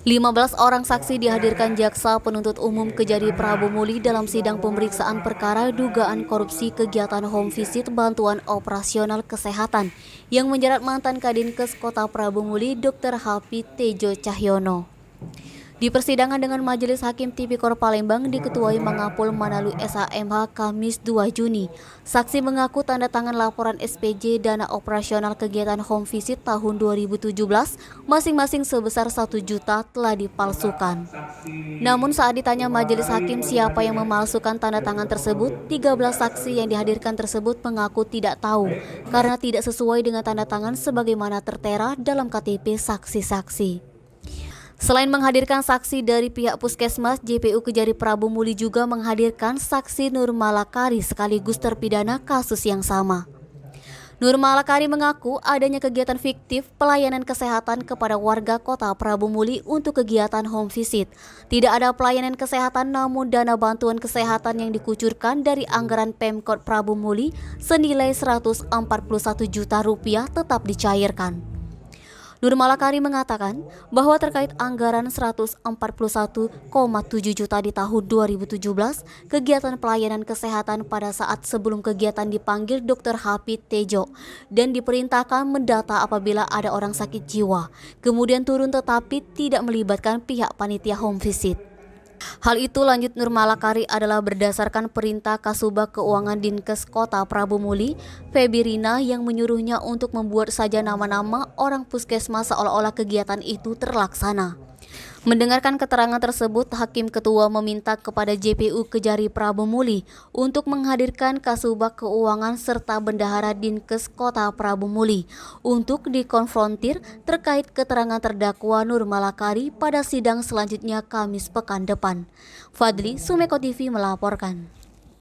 15 orang saksi dihadirkan jaksa penuntut umum Kejari Prabu Muli dalam sidang pemeriksaan perkara dugaan korupsi kegiatan home visit bantuan operasional kesehatan yang menjerat mantan Kadinkes Kota Prabu Muli Dr. Happy Tejo Cahyono. Di persidangan dengan Majelis Hakim Tipikor Palembang diketuai Mangapul Manalui SHMH Kamis 2 Juni, saksi mengaku tanda tangan laporan SPJ dana operasional kegiatan home visit tahun 2017 masing-masing sebesar 1 juta telah dipalsukan. Namun saat ditanya Majelis Hakim siapa yang memalsukan tanda tangan tersebut, 13 saksi yang dihadirkan tersebut mengaku tidak tahu karena tidak sesuai dengan tanda tangan sebagaimana tertera dalam KTP saksi-saksi. Selain menghadirkan saksi dari pihak Puskesmas, JPU Kejari Prabu Muli juga menghadirkan saksi Nur Malakari sekaligus terpidana kasus yang sama. Nur Malakari mengaku adanya kegiatan fiktif pelayanan kesehatan kepada warga Kota Prabu Muli untuk kegiatan home visit. Tidak ada pelayanan kesehatan namun dana bantuan kesehatan yang dikucurkan dari anggaran Pemkot Prabu Muli senilai 141 juta rupiah tetap dicairkan. Nur Malakari mengatakan bahwa terkait anggaran 141,7 juta di tahun 2017, kegiatan pelayanan kesehatan pada saat sebelum kegiatan dipanggil Dr. Happy Tejo dan diperintahkan mendata apabila ada orang sakit jiwa, kemudian turun tetapi tidak melibatkan pihak panitia home visit. Hal itu lanjut Nur Malakari adalah berdasarkan perintah Kasubag Keuangan Dinkes Kota Prabu Muli, Febi Rina yang menyuruhnya untuk membuat saja nama-nama orang puskesmas seolah-olah kegiatan itu terlaksana. Mendengarkan keterangan tersebut, Hakim Ketua meminta kepada JPU Kejari Prabu Muli untuk menghadirkan Kasubag Keuangan serta Bendahara Dinkes Kota Prabu Muli untuk dikonfrontir terkait keterangan terdakwa Nur Malakari pada sidang selanjutnya Kamis pekan depan. Fadli, Sumeko TV melaporkan.